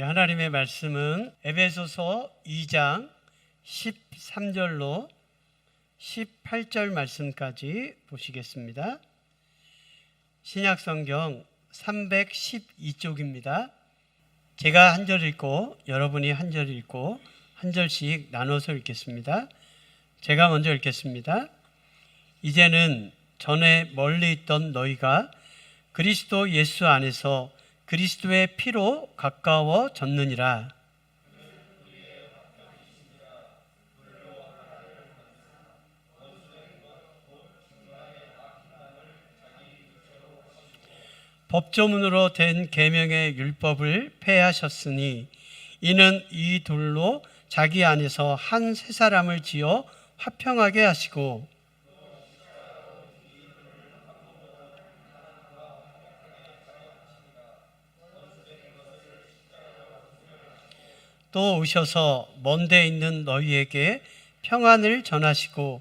우리 하나님의 말씀은 에베소서 2장 13절로 18절 말씀까지 보시겠습니다. 신약성경 312쪽입니다. 제가 한 절 읽고 여러분이 한 절 읽고 한 절씩 나눠서 읽겠습니다. 제가 먼저 읽겠습니다. 이제는 전에 멀리 있던 너희가 그리스도 예수 안에서 그리스도의 피로 가까워졌느니라. 법조문으로 된 계명의 율법을 폐하셨으니 이는 이 둘로 자기 안에서 한 새 사람을 지어 화평하게 하시고 또 오셔서 먼 데 있는 너희에게 평안을 전하시고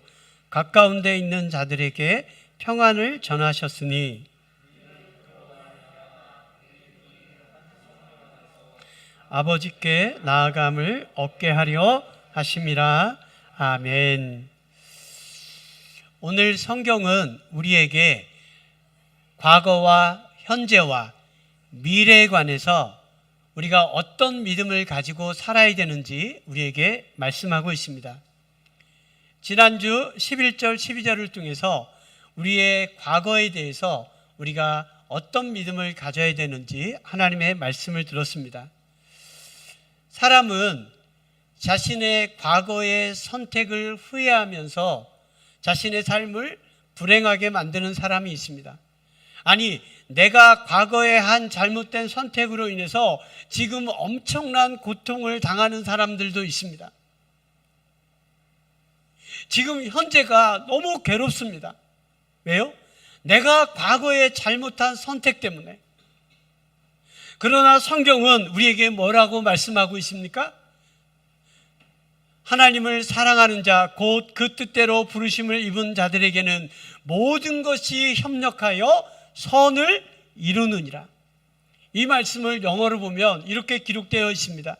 가까운 데 있는 자들에게 평안을 전하셨으니 아버지께 나아감을 얻게 하려 하심이라. 아멘. 오늘 성경은 우리에게 과거와 현재와 미래에 관해서 우리가 어떤 믿음을 가지고 살아야 되는지 우리에게 말씀하고 있습니다. 지난주 11절, 12절을 통해서 우리의 과거에 대해서 우리가 어떤 믿음을 가져야 되는지 하나님의 말씀을 들었습니다. 사람은 자신의 과거의 선택을 후회하면서 자신의 삶을 불행하게 만드는 사람이 있습니다. 아니, 내가 과거에 한 잘못된 선택으로 인해서 지금 엄청난 고통을 당하는 사람들도 있습니다. 지금 현재가 너무 괴롭습니다. 왜요? 내가 과거에 잘못한 선택 때문에. 그러나 성경은 우리에게 뭐라고 말씀하고 있습니까? 하나님을 사랑하는 자, 곧 그 뜻대로 부르심을 입은 자들에게는 모든 것이 협력하여 선을 이루느니라. 이 말씀을 영어로 보면 이렇게 기록되어 있습니다.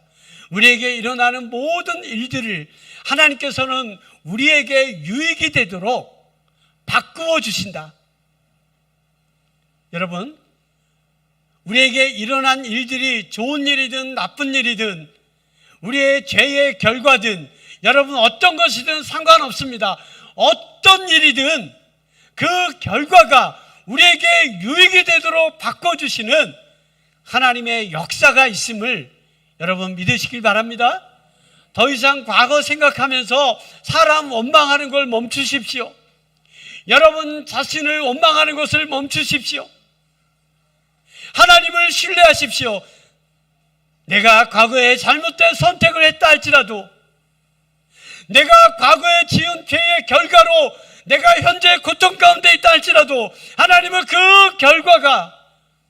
우리에게 일어나는 모든 일들을 하나님께서는 우리에게 유익이 되도록 바꾸어 주신다. 여러분, 우리에게 일어난 일들이 좋은 일이든 나쁜 일이든 우리의 죄의 결과든 여러분 어떤 것이든 상관없습니다. 어떤 일이든 그 결과가 우리에게 유익이 되도록 바꿔주시는 하나님의 역사가 있음을 여러분 믿으시길 바랍니다. 더 이상 과거 생각하면서 사람 원망하는 걸 멈추십시오. 여러분 자신을 원망하는 것을 멈추십시오. 하나님을 신뢰하십시오. 내가 과거에 잘못된 선택을 했다 할지라도, 내가 과거에 지은 죄의 결과로 내가 현재 고통 가운데 있다 할지라도 하나님은 그 결과가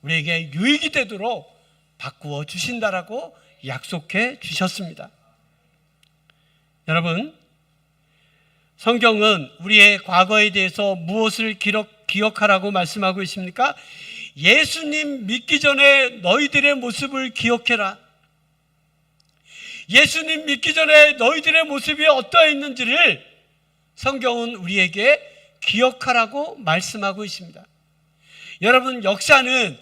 우리에게 유익이 되도록 바꾸어 주신다라고 약속해 주셨습니다. 여러분, 성경은 우리의 과거에 대해서 무엇을 기억하라고 말씀하고 있습니까? 예수님 믿기 전에 너희들의 모습을 기억해라. 예수님 믿기 전에 너희들의 모습이 어떠했는지를 성경은 우리에게 기억하라고 말씀하고 있습니다. 여러분, 역사는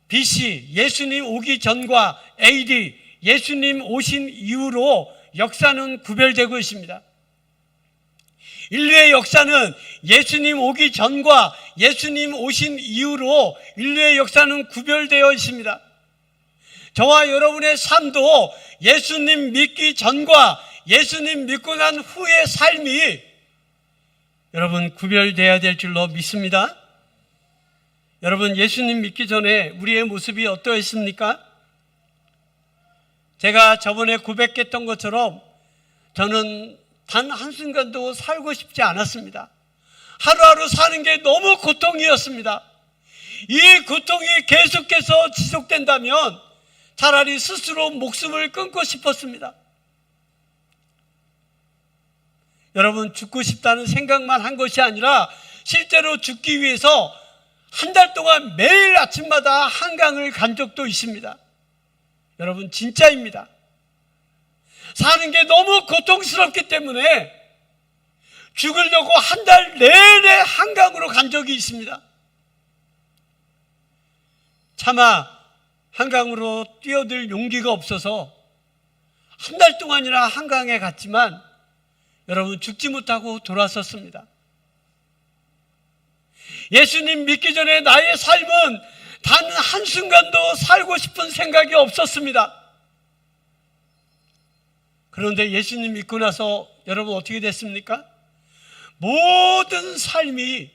BC, 예수님 오기 전과 AD, 예수님 오신 이후로 역사는 구별되고 있습니다. 인류의 역사는 예수님 오기 전과 예수님 오신 이후로 인류의 역사는 구별되어 있습니다. 저와 여러분의 삶도 예수님 믿기 전과 예수님 믿고 난 후의 삶이 여러분 구별되어야 될 줄로 믿습니다. 여러분, 예수님 믿기 전에 우리의 모습이 어떠했습니까? 제가 저번에 고백했던 것처럼 저는 단 한순간도 살고 싶지 않았습니다. 하루하루 사는 게 너무 고통이었습니다. 이 고통이 계속해서 지속된다면 차라리 스스로 목숨을 끊고 싶었습니다. 여러분, 죽고 싶다는 생각만 한 것이 아니라 실제로 죽기 위해서 한 달 동안 매일 아침마다 한강을 간 적도 있습니다. 여러분 진짜입니다. 사는 게 너무 고통스럽기 때문에 죽으려고 한 달 내내 한강으로 간 적이 있습니다. 차마 한강으로 뛰어들 용기가 없어서 한 달 동안이나 한강에 갔지만 여러분 죽지 못하고 돌아섰습니다. 예수님 믿기 전에 나의 삶은 단 한순간도 살고 싶은 생각이 없었습니다. 그런데 예수님 믿고 나서 여러분 어떻게 됐습니까? 모든 삶이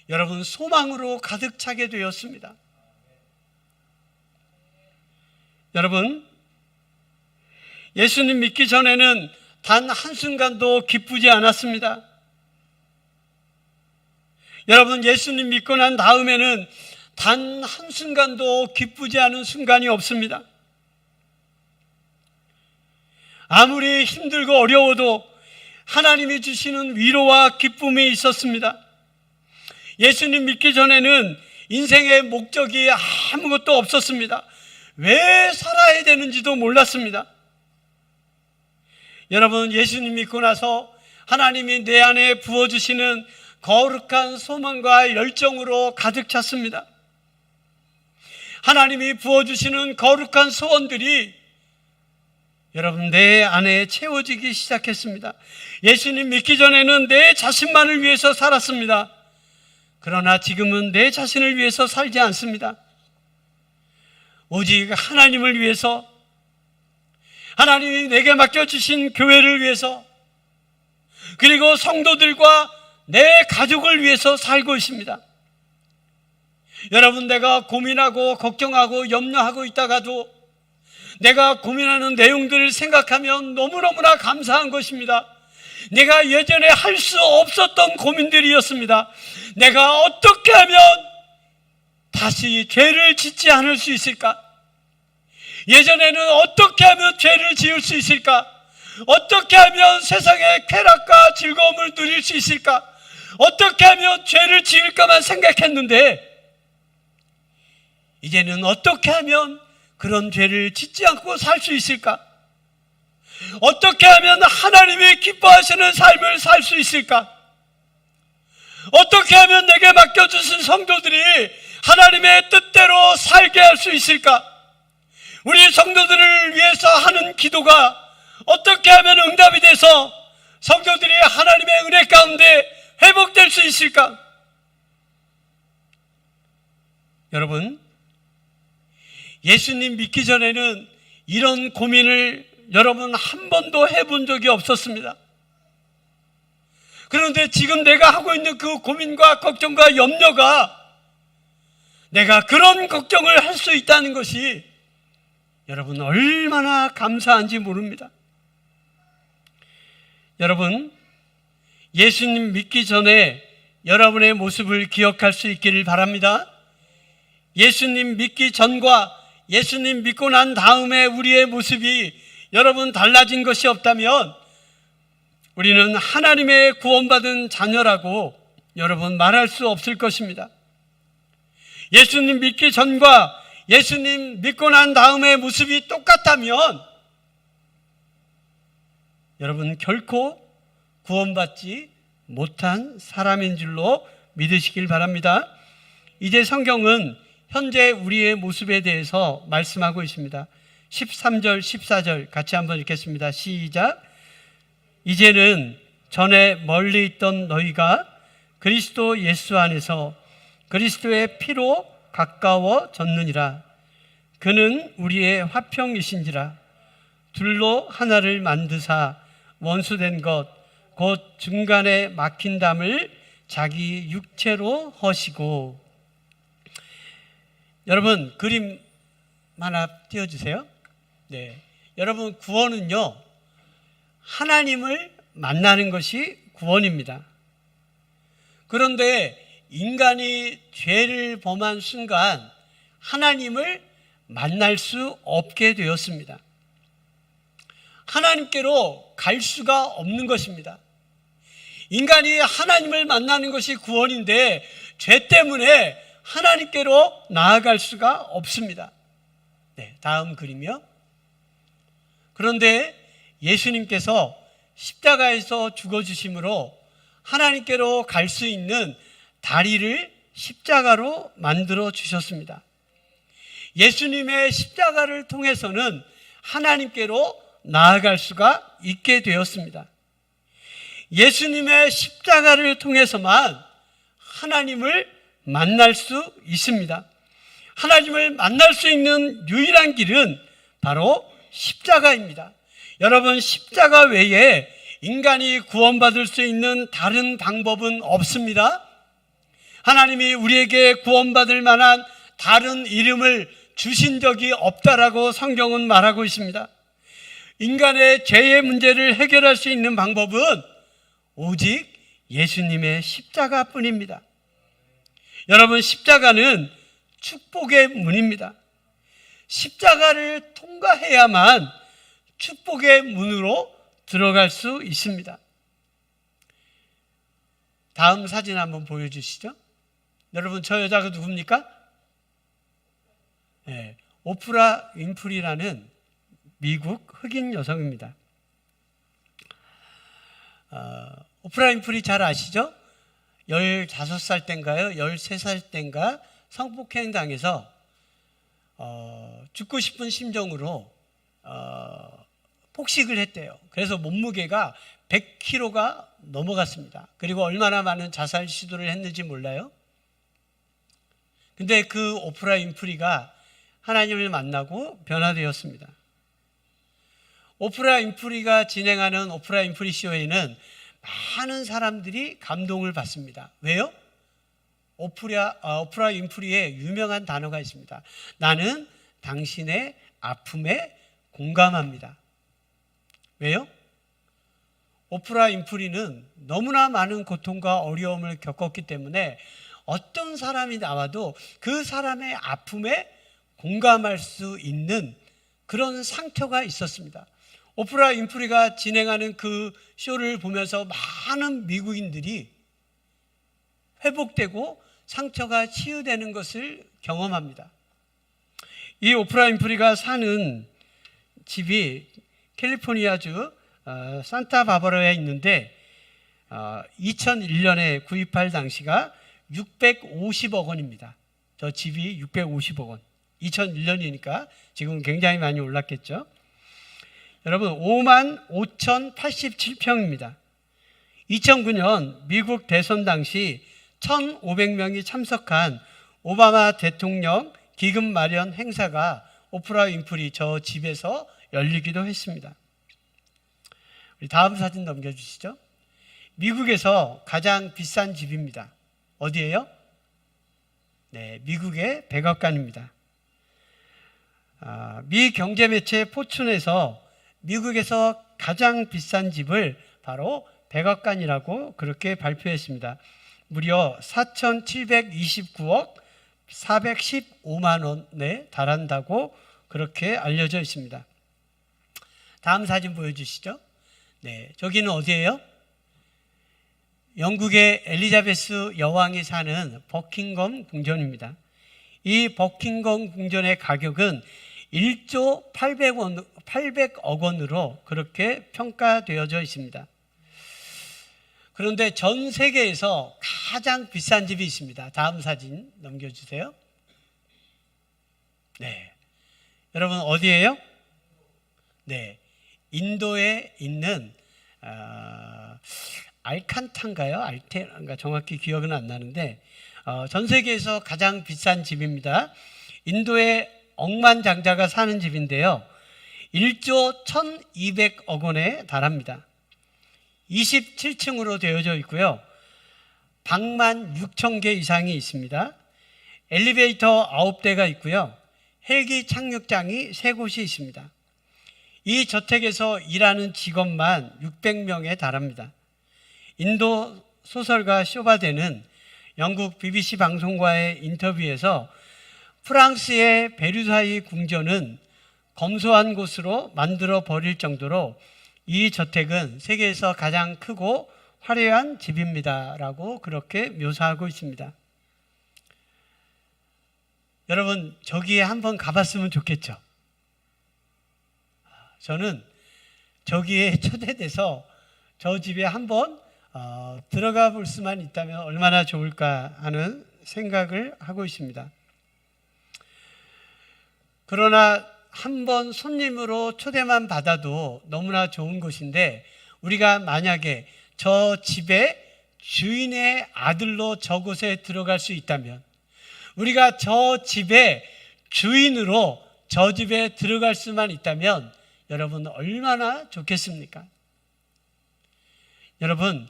여러분 소망으로 가득 차게 되었습니다. 여러분, 예수님 믿기 전에는 단 한순간도 기쁘지 않았습니다. 여러분, 예수님 믿고 난 다음에는 단 한순간도 기쁘지 않은 순간이 없습니다. 아무리 힘들고 어려워도 하나님이 주시는 위로와 기쁨이 있었습니다. 예수님 믿기 전에는 인생의 목적이 아무것도 없었습니다. 왜 살아야 되는지도 몰랐습니다. 여러분, 예수님 믿고 나서 하나님이 내 안에 부어주시는 거룩한 소망과 열정으로 가득 찼습니다. 하나님이 부어주시는 거룩한 소원들이 여러분 내 안에 채워지기 시작했습니다. 예수님 믿기 전에는 내 자신만을 위해서 살았습니다. 그러나 지금은 내 자신을 위해서 살지 않습니다. 오직 하나님을 위해서, 하나님이 내게 맡겨주신 교회를 위해서, 그리고 성도들과 내 가족을 위해서 살고 있습니다. 여러분, 내가 고민하고 걱정하고 염려하고 있다가도 내가 고민하는 내용들을 생각하면 너무너무나 감사한 것입니다. 내가 예전에 할 수 없었던 고민들이었습니다. 내가 어떻게 하면 다시 죄를 짓지 않을 수 있을까? 예전에는 어떻게 하면 죄를 지을 수 있을까? 어떻게 하면 세상의 쾌락과 즐거움을 누릴 수 있을까? 어떻게 하면 죄를 지을까만 생각했는데 이제는 어떻게 하면 그런 죄를 짓지 않고 살 수 있을까? 어떻게 하면 하나님이 기뻐하시는 삶을 살 수 있을까? 어떻게 하면 내게 맡겨주신 성도들이 하나님의 뜻대로 살게 할 수 있을까? 우리 성도들을 위해서 하는 기도가 어떻게 하면 응답이 돼서 성도들이 하나님의 은혜 가운데 회복될 수 있을까? 여러분, 예수님 믿기 전에는 이런 고민을 여러분 한 번도 해본 적이 없었습니다. 그런데 지금 내가 하고 있는 그 고민과 걱정과 염려가 내가 그런 걱정을 할 수 있다는 것이 여러분 얼마나 감사한지 모릅니다. 여러분, 예수님 믿기 전에 여러분의 모습을 기억할 수 있기를 바랍니다. 예수님 믿기 전과 예수님 믿고 난 다음에 우리의 모습이 여러분 달라진 것이 없다면 우리는 하나님의 구원받은 자녀라고 여러분 말할 수 없을 것입니다. 예수님 믿기 전과 예수님 믿고 난 다음의 모습이 똑같다면 여러분 결코 구원받지 못한 사람인 줄로 믿으시길 바랍니다. 이제 성경은 현재 우리의 모습에 대해서 말씀하고 있습니다. 13절, 14절 같이 한번 읽겠습니다. 시작. 이제는 전에 멀리 있던 너희가 그리스도 예수 안에서 그리스도의 피로 가까워졌느니라. 그는 우리의 화평이신지라. 둘로 하나를 만드사 원수된 것 곧 중간에 막힌 담을 자기 육체로 허시고. 여러분 그림 하나 띄워주세요. 네, 여러분 구원은요 하나님을 만나는 것이 구원입니다. 그런데 인간이 죄를 범한 순간 하나님을 만날 수 없게 되었습니다. 하나님께로 갈 수가 없는 것입니다. 인간이 하나님을 만나는 것이 구원인데 죄 때문에 하나님께로 나아갈 수가 없습니다. 네, 다음 그림이요. 그런데 예수님께서 십자가에서 죽어주심으로 하나님께로 갈 수 있는 다리를 십자가로 만들어 주셨습니다. 예수님의 십자가를 통해서는 하나님께로 나아갈 수가 있게 되었습니다. 예수님의 십자가를 통해서만 하나님을 만날 수 있습니다. 하나님을 만날 수 있는 유일한 길은 바로 십자가입니다. 여러분, 십자가 외에 인간이 구원받을 수 있는 다른 방법은 없습니다. 하나님이 우리에게 구원받을 만한 다른 이름을 주신 적이 없다라고 성경은 말하고 있습니다. 인간의 죄의 문제를 해결할 수 있는 방법은 오직 예수님의 십자가뿐입니다. 여러분, 십자가는 축복의 문입니다. 십자가를 통과해야만 축복의 문으로 들어갈 수 있습니다. 다음 사진 한번 보여주시죠. 여러분, 저 여자가 누굽니까? 네, 오프라 윈프리라는 미국 흑인 여성입니다. 오프라 윈프리 잘 아시죠? 15살 때인가요? 13살 때인가 성폭행 당해서 죽고 싶은 심정으로 폭식을 했대요. 그래서 몸무게가 100kg가 넘어갔습니다. 그리고 얼마나 많은 자살 시도를 했는지 몰라요? 근데 그 오프라 윈프리가 하나님을 만나고 변화되었습니다. 오프라 윈프리가 진행하는 오프라 윈프리 쇼에는 많은 사람들이 감동을 받습니다. 왜요? 오프라 윈프리의 유명한 단어가 있습니다. 나는 당신의 아픔에 공감합니다. 왜요? 오프라 윈프리는 너무나 많은 고통과 어려움을 겪었기 때문에 어떤 사람이 나와도 그 사람의 아픔에 공감할 수 있는 그런 상처가 있었습니다. 오프라 윈프리가 진행하는 그 쇼를 보면서 많은 미국인들이 회복되고 상처가 치유되는 것을 경험합니다. 이 오프라 윈프리가 사는 집이 캘리포니아주 산타바바라에 있는데 2001년에 구입할 당시가 650억 원입니다. 저 집이 650억 원. 2001년이니까 지금 굉장히 많이 올랐겠죠. 여러분, 55,087평입니다. 2009년 미국 대선 당시 1,500명이 참석한 오바마 대통령 기금 마련 행사가 오프라 윈프리 저 집에서 열리기도 했습니다. 우리 다음 사진 넘겨주시죠. 미국에서 가장 비싼 집입니다. 어디예요? 네, 미국의 백악관입니다. 미 경제매체 포춘에서 미국에서 가장 비싼 집을 바로 백악관이라고 그렇게 발표했습니다. 무려 4,729억 415만 원에 달한다고 그렇게 알려져 있습니다. 다음 사진 보여주시죠. 네, 저기는 어디예요? 영국의 엘리자베스 여왕이 사는 버킹엄 궁전입니다. 이 버킹엄 궁전의 가격은 1조 800억 원으로 그렇게 평가되어져 있습니다. 그런데 전 세계에서 가장 비싼 집이 있습니다. 다음 사진 넘겨주세요. 네, 여러분 어디예요? 네, 인도에 있는 알칸타인가요? 알테인가 정확히 기억은 안 나는데 전 세계에서 가장 비싼 집입니다. 인도의 억만장자가 사는 집인데요. 1조 1,200억 원에 달합니다. 27층으로 되어져 있고요. 방만 6,000개 이상이 있습니다. 엘리베이터 9대가 있고요. 헬기 착륙장이 3곳이 있습니다. 이 저택에서 일하는 직원만 600명에 달합니다. 인도 소설가 쇼바데는 영국 BBC 방송과의 인터뷰에서 프랑스의 베르사유 궁전은 검소한 곳으로 만들어 버릴 정도로 이 저택은 세계에서 가장 크고 화려한 집입니다 라고 그렇게 묘사하고 있습니다. 여러분, 저기에 한번 가봤으면 좋겠죠. 저는 저기에 초대돼서 저 집에 한번 들어가 볼 수만 있다면 얼마나 좋을까 하는 생각을 하고 있습니다. 그러나 한번 손님으로 초대만 받아도 너무나 좋은 곳인데, 우리가 만약에 저 집에 주인의 아들로 저곳에 들어갈 수 있다면, 우리가 저 집의 주인으로 저 집에 들어갈 수만 있다면 여러분 얼마나 좋겠습니까? 여러분,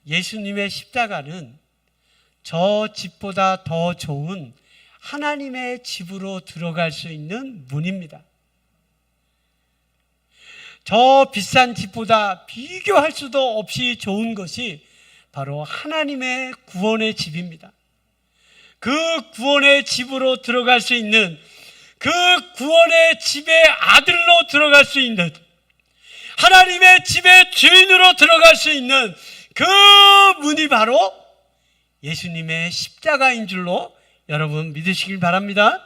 예수님의 십자가는 저 집보다 더 좋은 하나님의 집으로 들어갈 수 있는 문입니다. 저 비싼 집보다 비교할 수도 없이 좋은 것이 바로 하나님의 구원의 집입니다. 그 구원의 집으로 들어갈 수 있는, 그 구원의 집의 아들로 들어갈 수 있는, 하나님의 집의 주인으로 들어갈 수 있는 그 문이 바로 예수님의 십자가인 줄로 여러분 믿으시길 바랍니다.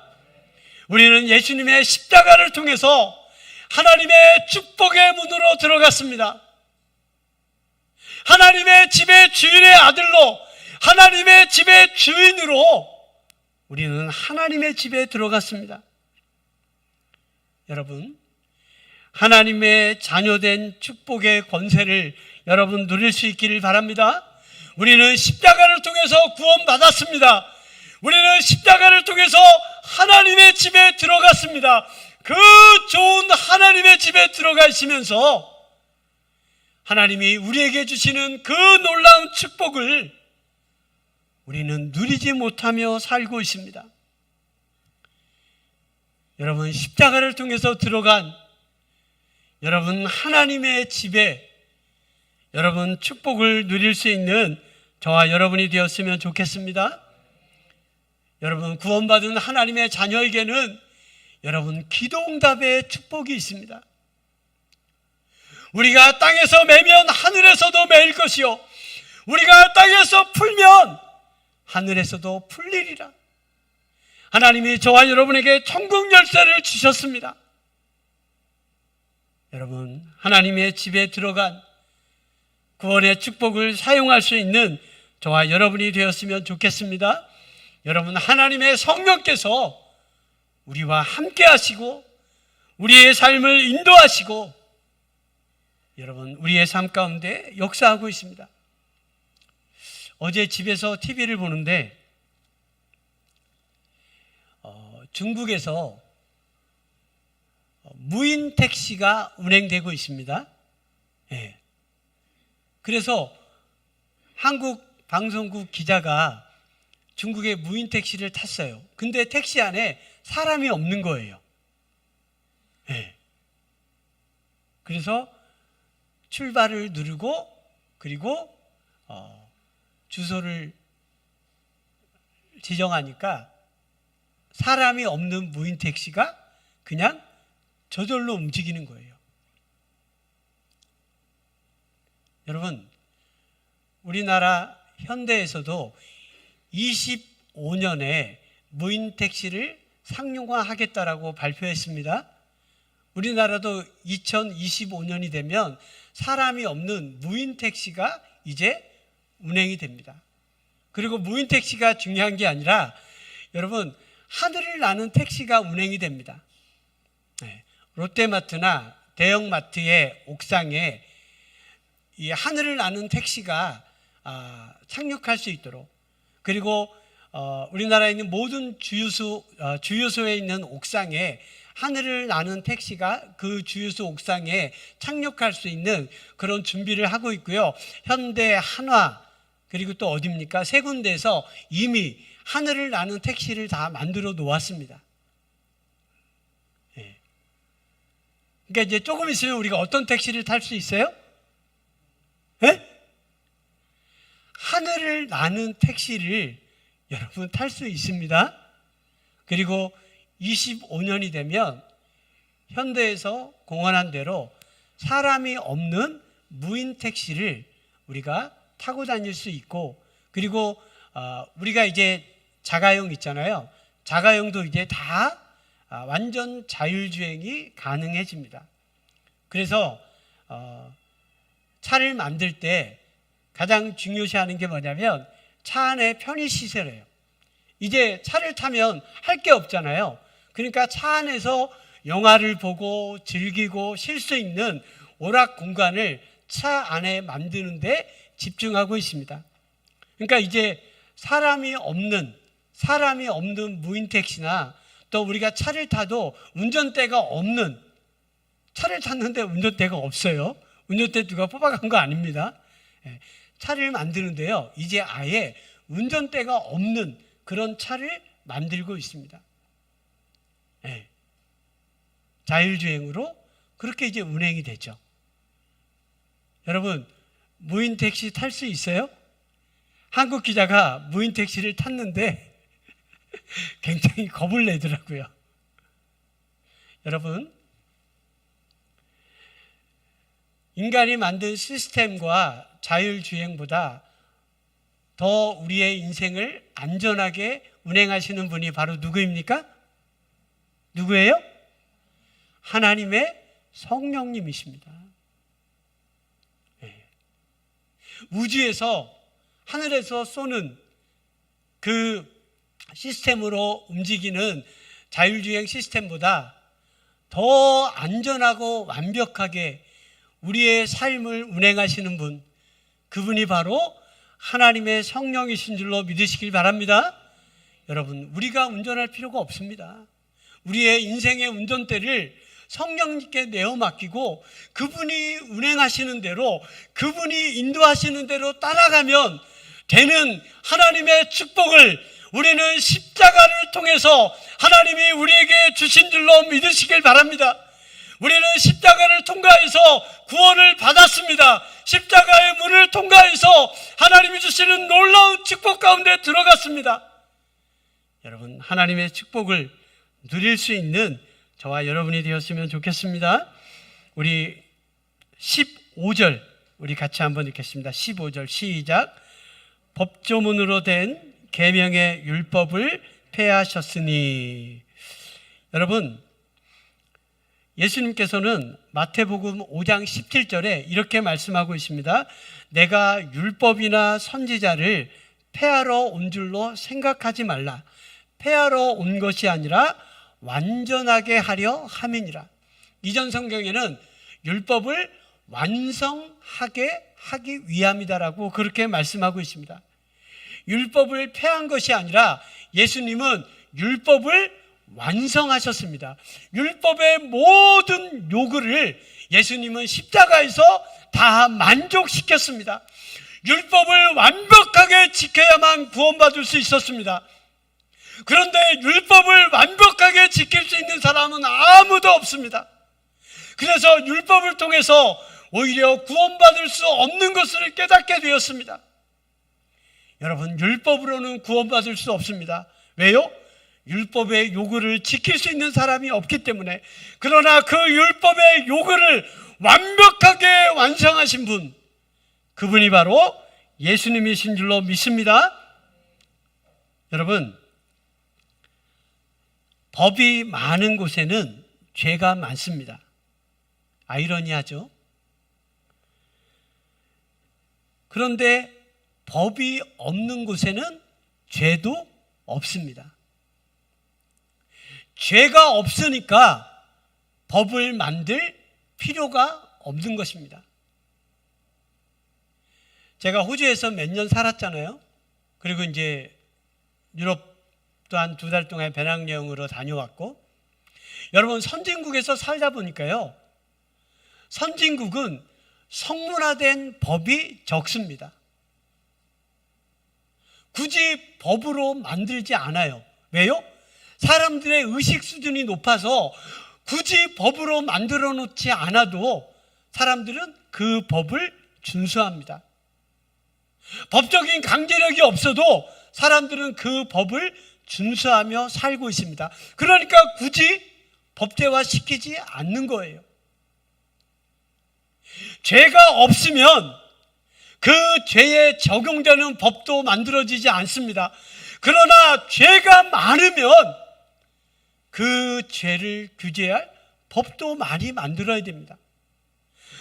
우리는 예수님의 십자가를 통해서 하나님의 축복의 문으로 들어갔습니다. 하나님의 집의 주인의 아들로, 하나님의 집의 주인으로 우리는 하나님의 집에 들어갔습니다. 여러분, 하나님의 자녀된 축복의 권세를 여러분 누릴 수 있기를 바랍니다. 우리는 십자가를 통해서 구원받았습니다. 우리는 십자가를 통해서 하나님의 집에 들어갔습니다. 그 좋은 하나님의 집에 들어가 있으면서 하나님이 우리에게 주시는 그 놀라운 축복을 우리는 누리지 못하며 살고 있습니다. 여러분, 십자가를 통해서 들어간 여러분 하나님의 집에 여러분 축복을 누릴 수 있는 저와 여러분이 되었으면 좋겠습니다. 여러분, 구원받은 하나님의 자녀에게는 여러분 기도응답의 축복이 있습니다. 우리가 땅에서 매면 하늘에서도 매일 것이요, 우리가 땅에서 풀면 하늘에서도 풀리리라. 하나님이 저와 여러분에게 천국 열쇠를 주셨습니다. 여러분, 하나님의 집에 들어간 구원의 축복을 사용할 수 있는 저와 여러분이 되었으면 좋겠습니다. 여러분, 하나님의 성령께서 우리와 함께 하시고 우리의 삶을 인도하시고 여러분 우리의 삶 가운데 역사하고 있습니다. 어제 집에서 TV를 보는데 중국에서 무인 택시가 운행되고 있습니다. 네. 그래서 한국 방송국 기자가 중국의 무인 택시를 탔어요. 근데 택시 안에 사람이 없는 거예요. 네. 그래서 출발을 누르고 그리고 주소를 지정하니까 사람이 없는 무인 택시가 그냥 저절로 움직이는 거예요. 여러분, 우리나라 현대에서도 25년에 무인 택시를 상용화하겠다라고 발표했습니다. 우리나라도 2025년이 되면 사람이 없는 무인 택시가 이제 운행이 됩니다. 그리고 무인 택시가 중요한 게 아니라 여러분, 하늘을 나는 택시가 운행이 됩니다. 네. 롯데마트나 대형마트의 옥상에 이 하늘을 나는 택시가 착륙할 수 있도록, 그리고 우리나라에 있는 모든 주유소에 있는 옥상에 하늘을 나는 택시가 그 주유소 옥상에 착륙할 수 있는 그런 준비를 하고 있고요. 현대, 한화, 그리고 또 어디입니까? 세 군데에서 이미 하늘을 나는 택시를 다 만들어 놓았습니다. 네. 그러니까 이제 조금 있으면 우리가 어떤 택시를 탈 수 있어요? 네? 하늘을 나는 택시를 여러분 탈 수 있습니다. 그리고 25년이 되면 현대에서 공언한 대로 사람이 없는 무인 택시를 우리가 타고 다닐 수 있고, 그리고 우리가 이제 자가용 있잖아요. 자가용도 이제 다 완전 자율주행이 가능해집니다. 그래서 차를 만들 때 가장 중요시하는 게 뭐냐면 차 안에 편의시설이에요. 이제 차를 타면 할 게 없잖아요. 그러니까 차 안에서 영화를 보고 즐기고 쉴 수 있는 오락 공간을 차 안에 만드는 데 집중하고 있습니다. 그러니까 이제 사람이 없는 무인 택시나 또 우리가 차를 타도 운전대가 없는, 차를 탔는데 운전대가 없어요. 운전대 누가 뽑아간 거 아닙니다. 차를 만드는데요, 이제 아예 운전대가 없는 그런 차를 만들고 있습니다. 자율주행으로 그렇게 이제 운행이 되죠. 여러분, 무인 택시 탈 수 있어요? 한국 기자가 무인 택시를 탔는데 굉장히 겁을 내더라고요. 여러분, 인간이 만든 시스템과 자율주행보다 더 우리의 인생을 안전하게 운행하시는 분이 바로 누구입니까? 누구예요? 하나님의 성령님이십니다. 우주에서, 하늘에서 쏘는 그 시스템으로 움직이는 자율주행 시스템보다 더 안전하고 완벽하게 우리의 삶을 운행하시는 분, 그분이 바로 하나님의 성령이신 줄로 믿으시길 바랍니다. 여러분, 우리가 운전할 필요가 없습니다. 우리의 인생의 운전대를 성령님께 내어 맡기고 그분이 운행하시는 대로, 그분이 인도하시는 대로 따라가면 되는 하나님의 축복을 우리는 십자가를 통해서 하나님이 우리에게 주신 줄로 믿으시길 바랍니다. 우리는 십자가를 통과해서 구원을 받았습니다. 십자가의 문을 통과해서 하나님이 주시는 놀라운 축복 가운데 들어갔습니다. 여러분, 하나님의 축복을 누릴 수 있는 저와 여러분이 되었으면 좋겠습니다. 우리 15절 우리 같이 한번 읽겠습니다. 15절 시작. 법조문으로 된 계명의 율법을 폐하셨으니. 여러분, 예수님께서는 마태복음 5장 17절에 이렇게 말씀하고 있습니다. 내가 율법이나 선지자를 폐하러 온 줄로 생각하지 말라. 폐하러 온 것이 아니라 완전하게 하려 함이니라. 이전 성경에는 율법을 완성하게 하기 위함이다라고 그렇게 말씀하고 있습니다. 율법을 폐한 것이 아니라 예수님은 율법을 완성하셨습니다. 율법의 모든 요구를 예수님은 십자가에서 다 만족시켰습니다. 율법을 완벽하게 지켜야만 구원받을 수 있었습니다. 그런데 율법을 완벽하게 지킬 수 있는 사람은 아무도 없습니다. 그래서 율법을 통해서 오히려 구원받을 수 없는 것을 깨닫게 되었습니다. 여러분, 율법으로는 구원받을 수 없습니다. 왜요? 율법의 요구를 지킬 수 있는 사람이 없기 때문에. 그러나 그 율법의 요구를 완벽하게 완성하신 분, 그분이 바로 예수님이신 줄로 믿습니다. 여러분, 법이 많은 곳에는 죄가 많습니다. 아이러니하죠? 그런데 법이 없는 곳에는 죄도 없습니다. 죄가 없으니까 법을 만들 필요가 없는 것입니다. 제가 호주에서 몇 년 살았잖아요. 그리고 이제 유럽도 한 2달 동안 배낭여행으로 다녀왔고, 여러분, 선진국에서 살다 보니까요, 선진국은 성문화된 법이 적습니다. 굳이 법으로 만들지 않아요. 왜요? 사람들의 의식 수준이 높아서 굳이 법으로 만들어 놓지 않아도 사람들은 그 법을 준수합니다. 법적인 강제력이 없어도 사람들은 그 법을 준수하며 살고 있습니다. 그러니까 굳이 법제화 시키지 않는 거예요. 죄가 없으면 그 죄에 적용되는 법도 만들어지지 않습니다. 그러나 죄가 많으면 그 죄를 규제할 법도 많이 만들어야 됩니다.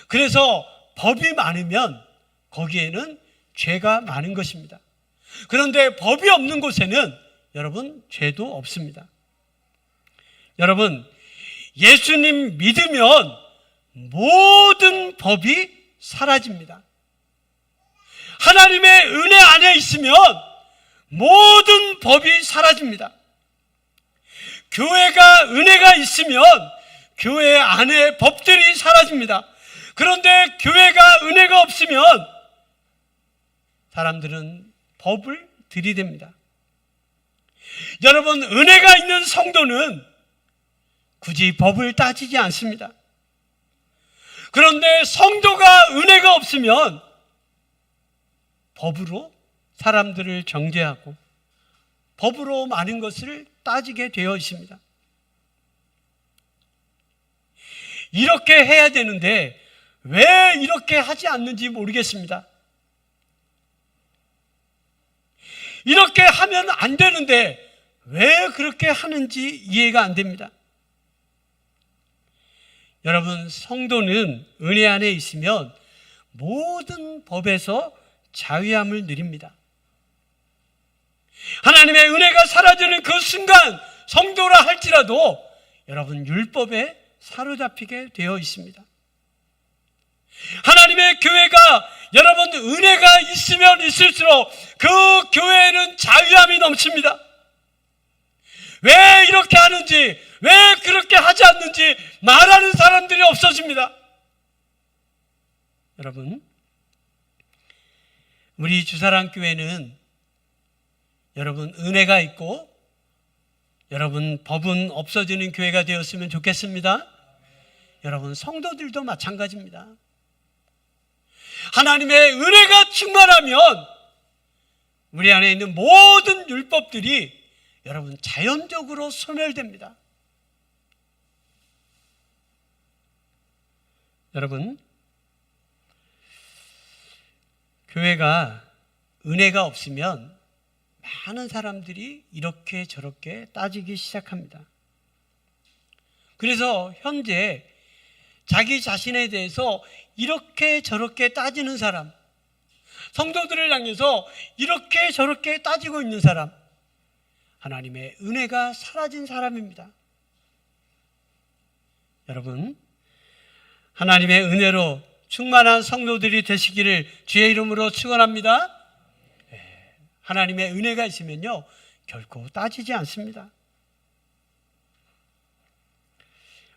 그래서 법이 많으면 거기에는 죄가 많은 것입니다. 그런데 법이 없는 곳에는 여러분 죄도 없습니다. 여러분, 예수님 믿으면 모든 법이 사라집니다. 하나님의 은혜 안에 있으면 모든 법이 사라집니다. 교회가 은혜가 있으면 교회 안에 법들이 사라집니다. 그런데 교회가 은혜가 없으면 사람들은 법을 들이댑니다. 여러분, 은혜가 있는 성도는 굳이 법을 따지지 않습니다. 그런데 성도가 은혜가 없으면 법으로 사람들을 정죄하고 법으로 많은 것을 따지게 되어 있습니다. 이렇게 해야 되는데 왜 이렇게 하지 않는지 모르겠습니다. 이렇게 하면 안 되는데 왜 그렇게 하는지 이해가 안 됩니다. 여러분, 성도는 은혜 안에 있으면 모든 법에서 자유함을 누립니다. 하나님의 은혜가 사라지는 그 순간 성도라 할지라도 여러분 율법에 사로잡히게 되어 있습니다. 하나님의 교회가 여러분 은혜가 있으면 있을수록 그 교회에는 자유함이 넘칩니다. 왜 이렇게 하는지, 왜 그렇게 하지 않는지 말하는 사람들이 없어집니다. 여러분, 우리 주사랑교회는 여러분 은혜가 있고 여러분 법은 없어지는 교회가 되었으면 좋겠습니다. 여러분, 성도들도 마찬가지입니다. 하나님의 은혜가 충만하면 우리 안에 있는 모든 율법들이 여러분 자연적으로 소멸됩니다. 여러분, 교회가 은혜가 없으면 많은 사람들이 이렇게 저렇게 따지기 시작합니다. 그래서 현재 자기 자신에 대해서 이렇게 저렇게 따지는 사람, 성도들을 향해서 이렇게 저렇게 따지고 있는 사람, 하나님의 은혜가 사라진 사람입니다. 여러분, 하나님의 은혜로 충만한 성도들이 되시기를 주의 이름으로 축원합니다. 하나님의 은혜가 있으면요 결코 따지지 않습니다.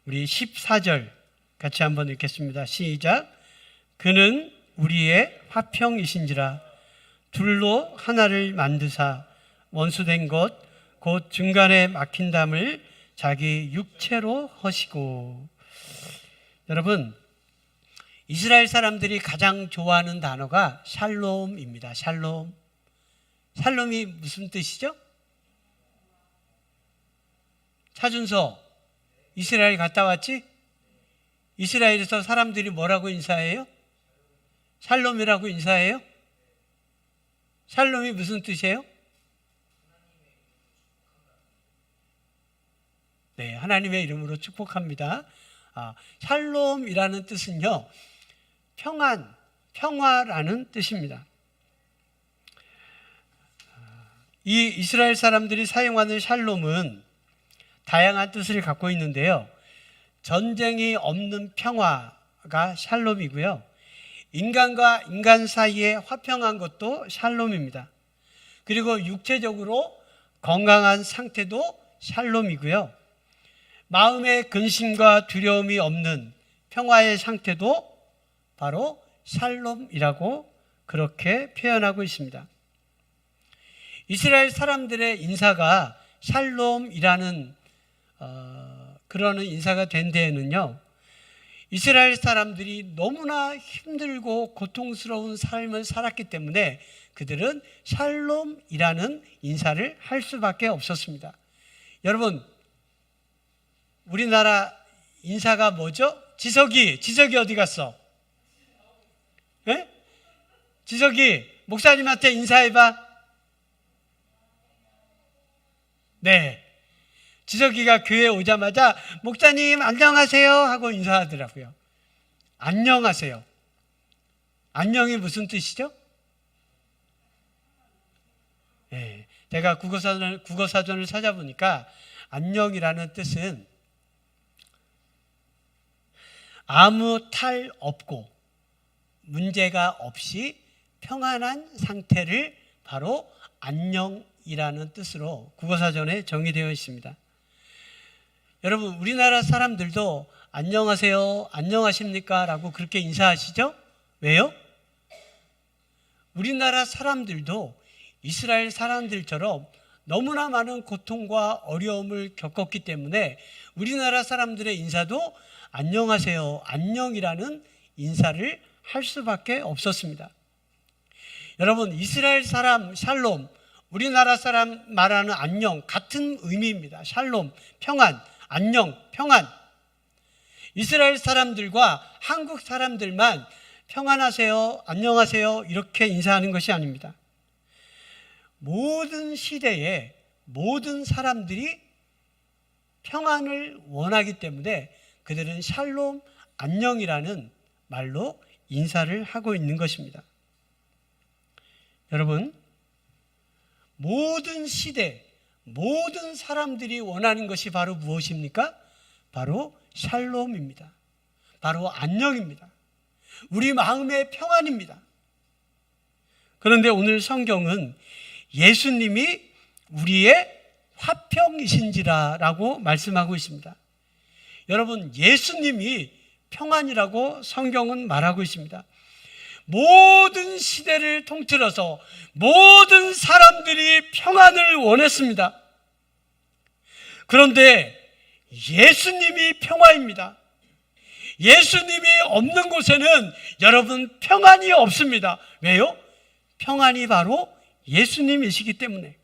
우리 14절 같이 한번 읽겠습니다. 시작. 그는 우리의 화평이신지라 둘로 하나를 만드사 원수된 것 곧 중간에 막힌 담을 자기 육체로 허시고. 여러분, 이스라엘 사람들이 가장 좋아하는 단어가 샬롬입니다. 샬롬. 샬롬이 무슨 뜻이죠? 차준서, 이스라엘 갔다 왔지? 이스라엘에서 사람들이 뭐라고 인사해요? 샬롬이라고 인사해요? 샬롬이 무슨 뜻이에요? 네, 하나님의 이름으로 축복합니다. 샬롬이라는 뜻은요, 평안, 평화라는 뜻입니다. 이 이스라엘 사람들이 사용하는 샬롬은 다양한 뜻을 갖고 있는데요. 전쟁이 없는 평화가 샬롬이고요. 인간과 인간 사이에 화평한 것도 샬롬입니다. 그리고 육체적으로 건강한 상태도 샬롬이고요. 마음의 근심과 두려움이 없는 평화의 상태도 바로 샬롬이라고 그렇게 표현하고 있습니다. 이스라엘 사람들의 인사가 샬롬이라는 그러는 인사가 된 데에는요, 이스라엘 사람들이 너무나 힘들고 고통스러운 삶을 살았기 때문에 그들은 샬롬이라는 인사를 할 수밖에 없었습니다. 여러분, 우리나라 인사가 뭐죠? 지석이 어디 갔어? 예? 지석이 목사님한테 인사해봐. 네, 지석이가 교회에 오자마자 목사님 안녕하세요 하고 인사하더라고요. 안녕하세요. 안녕이 무슨 뜻이죠? 예, 제가 국어사전을 찾아보니까 안녕이라는 뜻은 아무 탈 없고 문제가 없이 평안한 상태를 바로 안녕이라는 뜻으로 국어사전에 정의되어 있습니다. 여러분, 우리나라 사람들도 안녕하세요, 안녕하십니까? 라고 그렇게 인사하시죠? 왜요? 우리나라 사람들도 이스라엘 사람들처럼 너무나 많은 고통과 어려움을 겪었기 때문에 우리나라 사람들의 인사도 안녕하세요, 안녕이라는 인사를 할 수밖에 없었습니다. 여러분, 이스라엘 사람 샬롬, 우리나라 사람 말하는 안녕 같은 의미입니다. 샬롬, 평안, 안녕, 평안. 이스라엘 사람들과 한국 사람들만 평안하세요, 안녕하세요 이렇게 인사하는 것이 아닙니다. 모든 시대에 모든 사람들이 평안을 원하기 때문에 그들은 샬롬, 안녕이라는 말로 인사를 하고 있는 것입니다. 여러분, 모든 시대, 모든 사람들이 원하는 것이 바로 무엇입니까? 바로 샬롬입니다. 바로 안녕입니다. 우리 마음의 평안입니다. 그런데 오늘 성경은 예수님이 우리의 화평이신지라 라고 말씀하고 있습니다. 여러분, 예수님이 평안이라고 성경은 말하고 있습니다. 모든 시대를 통틀어서 모든 사람들이 평안을 원했습니다. 그런데 예수님이 평화입니다. 예수님이 없는 곳에는 여러분 평안이 없습니다. 왜요? 평안이 바로 예수님이시기 때문에.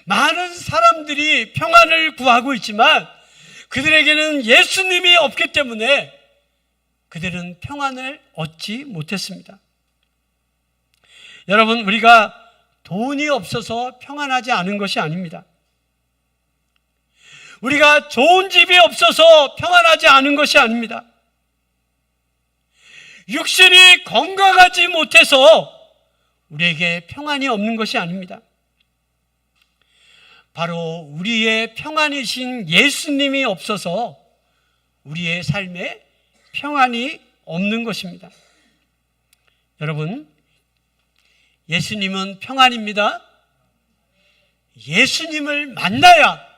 많은 사람들이 평안을 구하고 있지만 그들에게는 예수님이 없기 때문에 그들은 평안을 얻지 못했습니다. 여러분, 우리가 돈이 없어서 평안하지 않은 것이 아닙니다. 우리가 좋은 집이 없어서 평안하지 않은 것이 아닙니다. 육신이 건강하지 못해서 우리에게 평안이 없는 것이 아닙니다. 바로 우리의 평안이신 예수님이 없어서 우리의 삶에 평안이 없는 것입니다. 여러분, 예수님은 평안입니다. 예수님을 만나야,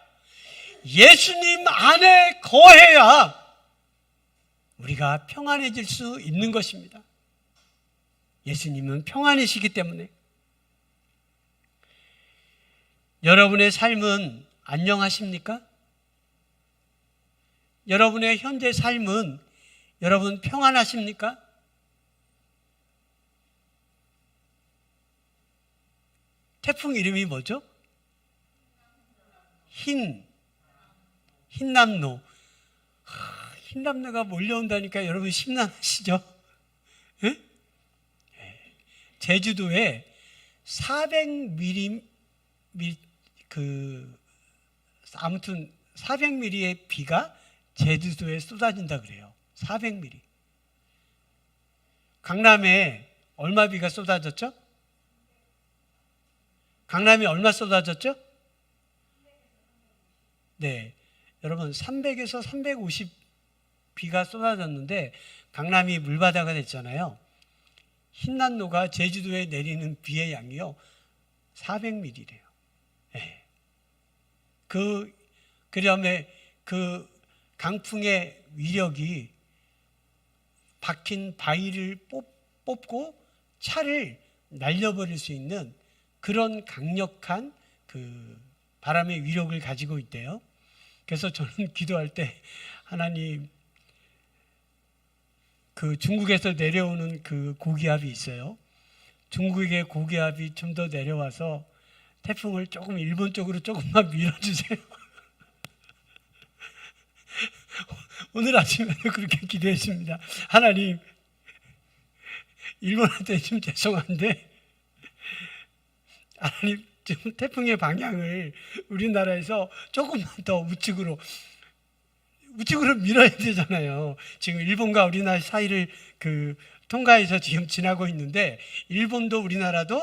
예수님 안에 거해야 우리가 평안해질 수 있는 것입니다. 예수님은 평안이시기 때문에. 여러분의 삶은 안녕하십니까? 여러분의 현재 삶은 여러분 평안하십니까? 태풍 이름이 뭐죠? 흰남노. 흰남노가 몰려온다니까 여러분 심란하시죠? 네? 제주도에 400mm 아무튼 400mm의 비가 제주도에 쏟아진다 그래요. 400mm. 강남에 얼마 비가 쏟아졌죠? 강남에 얼마 쏟아졌죠? 네, 여러분 300에서 350 비가 쏟아졌는데 강남이 물바다가 됐잖아요. 흰남노가 제주도에 내리는 비의 양이요 400mm래요. 네. 그다음에 그 강풍의 위력이 박힌 바위를 뽑고 차를 날려버릴 수 있는 그런 강력한 그 바람의 위력을 가지고 있대요. 그래서 저는 기도할 때 하나님, 그 중국에서 내려오는 그 고기압이 있어요. 중국의 고기압이 좀 더 내려와서 태풍을 조금 일본 쪽으로 조금만 밀어주세요. 오늘 아침에도 그렇게 기도했습니다. 하나님, 일본한테 좀 죄송한데 하나님, 지금 태풍의 방향을 우리나라에서 조금만 더 우측으로, 우측으로 밀어야 되잖아요. 지금 일본과 우리나라 사이를 통과해서 지금 지나고 있는데, 일본도 우리나라도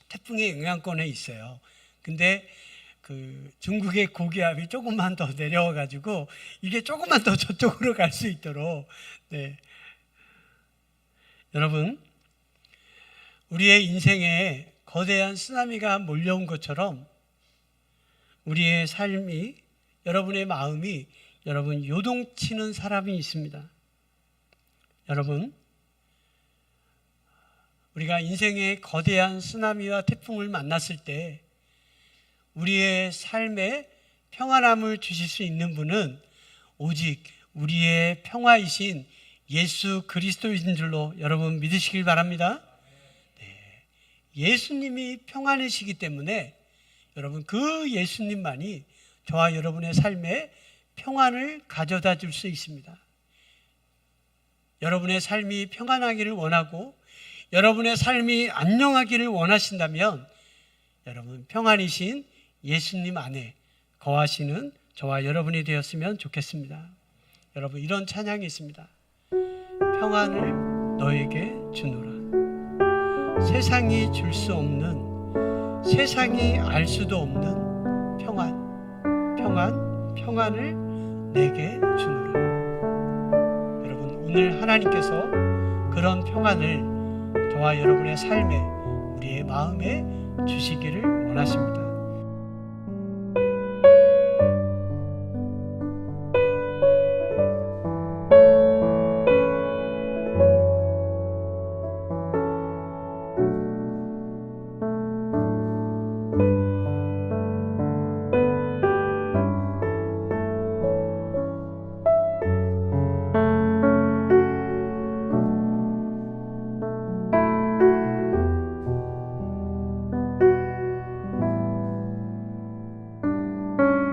태풍의 영향권에 있어요. 근데 중국의 고기압이 조금만 더 내려와 가지고 이게 조금만 더 저쪽으로 갈 수 있도록, 네. 여러분, 우리의 인생에 거대한 쓰나미가 몰려온 것처럼 우리의 삶이, 여러분의 마음이, 여러분 요동치는 사람이 있습니다. 여러분, 우리가 인생의 거대한 쓰나미와 태풍을 만났을 때 우리의 삶에 평안함을 주실 수 있는 분은 오직 우리의 평화이신 예수 그리스도인 줄로 여러분 믿으시길 바랍니다. 네. 예수님이 평안이시기 때문에 여러분, 그 예수님만이 저와 여러분의 삶에 평안을 가져다 줄 수 있습니다. 여러분의 삶이 평안하기를 원하고 여러분의 삶이 안녕하기를 원하신다면 여러분, 평안이신 예수님 안에 거하시는 저와 여러분이 되었으면 좋겠습니다. 여러분, 이런 찬양이 있습니다. 평안을 너에게 주노라. 세상이 줄 수 없는, 세상이 알 수도 없는 평안을 내게 주노라. 여러분, 오늘 하나님께서 그런 평안을 저와 여러분의 삶에, 우리의 마음에 주시기를 원하십니다.